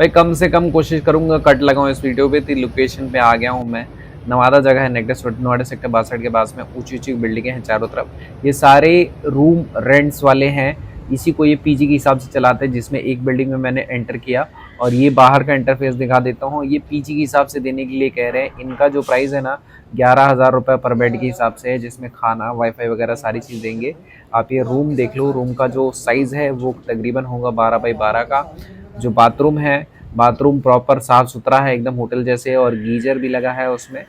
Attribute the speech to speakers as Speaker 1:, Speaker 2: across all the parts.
Speaker 1: भाई कम से कम कोशिश करूंगा कट लगाऊं इस वीडियो पे। तो लोकेशन पे आ गया हूं मैं। नवादा जगह है, नोएडा सेक्टर 62 के पास में ऊंची ऊंची बिल्डिंगें हैं चारों तरफ। ये सारे रूम रेंट्स वाले हैं। इसी को ये पीजी के हिसाब से चलाते हैं, जिसमें एक बिल्डिंग में मैंने एंटर किया और ये बाहर का इंटरफेस दिखा देता हूँ। ये पीजी के हिसाब से देने के लिए कह रहे हैं। इनका जो प्राइस है ना 11,000 रुपये पर बेड के हिसाब से है, जिसमें खाना वाईफाई वगैरह सारी चीज़ देंगे। आप ये रूम देख लो। रूम का जो साइज़ है वो तकरीबन होगा 12x12 का। जो बाथरूम है, बाथरूम प्रॉपर साफ़ सुथरा है एकदम होटल जैसे, और गीजर भी लगा है उसमें।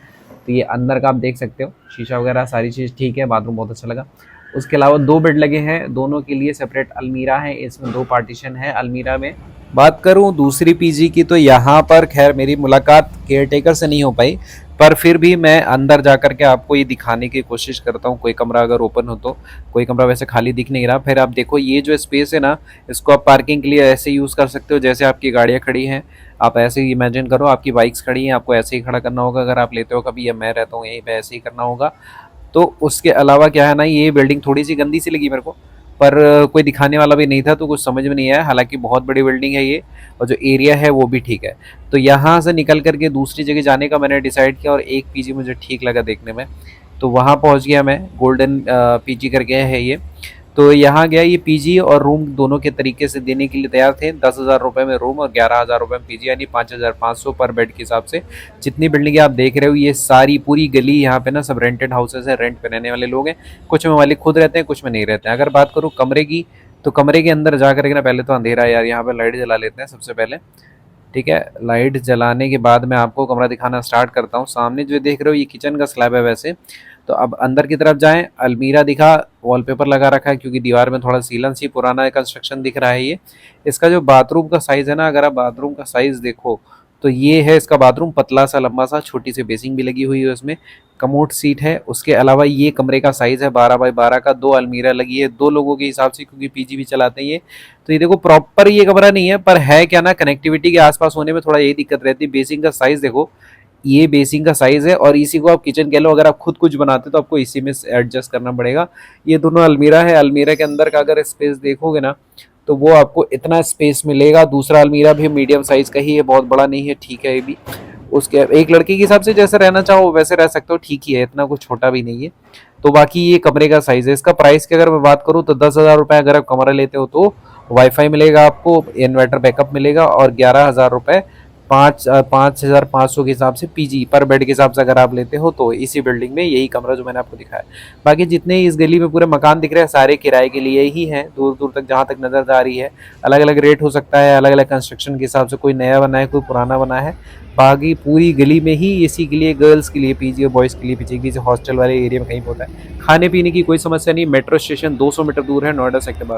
Speaker 1: तो ये अंदर का आप देख सकते हो, शीशा वगैरह सारी चीज़ ठीक है। बाथरूम बहुत अच्छा लगा। उसके अलावा 2 बेड लगे हैं, दोनों के लिए सेपरेट अलमीरा है। इसमें 2 पार्टीशन है अलमीरा में। बात करूं दूसरी पीजी की, तो यहाँ पर खैर मेरी मुलाकात केयरटेकर से नहीं हो पाई, पर फिर भी मैं अंदर जा कर के आपको ये दिखाने की कोशिश करता हूँ। कोई कमरा अगर ओपन हो तो। कोई कमरा वैसे खाली दिख नहीं रहा। फिर आप देखो ये जो स्पेस है ना, इसको आप पार्किंग के लिए ऐसे यूज़ कर सकते हो जैसे आपकी गाड़ियाँ खड़ी हैं। आप ऐसे ही इमेजिन करो आपकी बाइक्स खड़ी हैं, आपको ऐसे ही खड़ा करना होगा अगर आप लेते हो कभी, या मैं रहता हूँ यहीं पे ऐसे ही करना होगा। तो उसके अलावा क्या है ना, ये बिल्डिंग थोड़ी सी गंदी सी लगी मेरे को, पर कोई दिखाने वाला भी नहीं था तो कुछ समझ में नहीं आया। हालांकि बहुत बड़ी बिल्डिंग है ये, और जो एरिया है वो भी ठीक है। तो यहाँ से निकल करके दूसरी जगह जाने का मैंने डिसाइड किया, और एक पीजी मुझे ठीक लगा देखने में, तो वहाँ पहुँच गया मैं। गोल्डन पीजी करके है ये। तो यहाँ गया। ये पीजी और रूम दोनों के तरीके से देने के लिए तैयार थे। 10,000 रुपये में रूम और 11,000 रुपये में पीजी, यानी 5,500 पर बेड के हिसाब से। जितनी बिल्डिंगें आप देख रहे हो ये सारी पूरी गली यहाँ पे ना सब रेंटेड हाउसेस है, रेंट पे रहने वाले लोग हैं। कुछ में मालिक खुद रहते हैं, कुछ में नहीं रहते हैं। अगर बात करूँ कमरे की, तो कमरे के अंदर जा करके ना, पहले तो अंधेरा है यार, यहाँ पे लाइट जला लेते हैं सबसे पहले। ठीक है, लाइट जलाने के बाद मैं आपको कमरा दिखाना स्टार्ट करता हूँ। सामने जो देख रहे हो ये किचन का स्लैब है वैसे। तो अब अंदर की तरफ जाएं। अलमीरा दिखा, वॉलपेपर लगा रखा है क्योंकि दीवार में थोड़ा सीलन सी पुराना कंस्ट्रक्शन दिख रहा है ये। इसका जो बाथरूम का साइज़ है ना, अगर आप बाथरूम का साइज़ देखो तो ये है इसका बाथरूम, पतला सा लंबा सा, छोटी सी बेसिंग भी लगी हुई है उसमें। कमोड सीट है। उसके अलावा ये कमरे का साइज़ है 12x12 का। 2 अलमीरा लगी है 2 लोगों के हिसाब से, क्योंकि पीजी भी चलाते हैं ये। तो ये देखो प्रॉपर ये कमरा नहीं है, पर है क्या ना, कनेक्टिविटी के आसपास होने में थोड़ा यही दिक्कत रहती है। बेसिंग का साइज़ देखो, ये बेसिंग का साइज़ है, और इसी को आप किचन कह लो। अगर आप खुद कुछ बनाते तो आपको इसी में एडजस्ट करना पड़ेगा। ये दोनों अलमीरा है। अलमीरा के अंदर का अगर स्पेस देखोगे ना, तो वो आपको इतना स्पेस मिलेगा। दूसरा अलमीरा भी मीडियम साइज़ का ही है, बहुत बड़ा नहीं है, ठीक है ये भी। उसके एक लड़के के हिसाब से जैसे रहना चाहो वैसे रह सकते हो, ठीक ही है, इतना कुछ छोटा भी नहीं है। तो बाकी ये कमरे का साइज़ है। इसका प्राइस की अगर मैं बात करूँ तो 10,000 रुपये अगर आप कमरा लेते हो तो वाईफाई मिलेगा आपको, इन्वर्टर बैकअप मिलेगा, और 11,000 रुपये 5,500 के हिसाब से पीजी पर बेड के हिसाब से अगर आप लेते हो तो इसी बिल्डिंग में यही कमरा जो मैंने आपको दिखाया। बाकी जितने इस गली में पूरे मकान दिख रहे हैं सारे किराए के लिए ही हैं, दूर दूर तक जहाँ तक नज़र आ रही है। अलग अलग रेट हो सकता है, अलग अलग कंस्ट्रक्शन के हिसाब से, कोई नया बना है कोई पुराना बना है। बाकी पूरी गली में ही इसी के लिए, गर्ल्स के लिए पीजी और बॉयज़ के लिए पीजी, किसी हॉस्टल वाले एरिया में कहीं होता है। खाने पीने की कोई समस्या नहीं। मेट्रो स्टेशन 200 मीटर दूर है, नोएडा सेक्टर 12।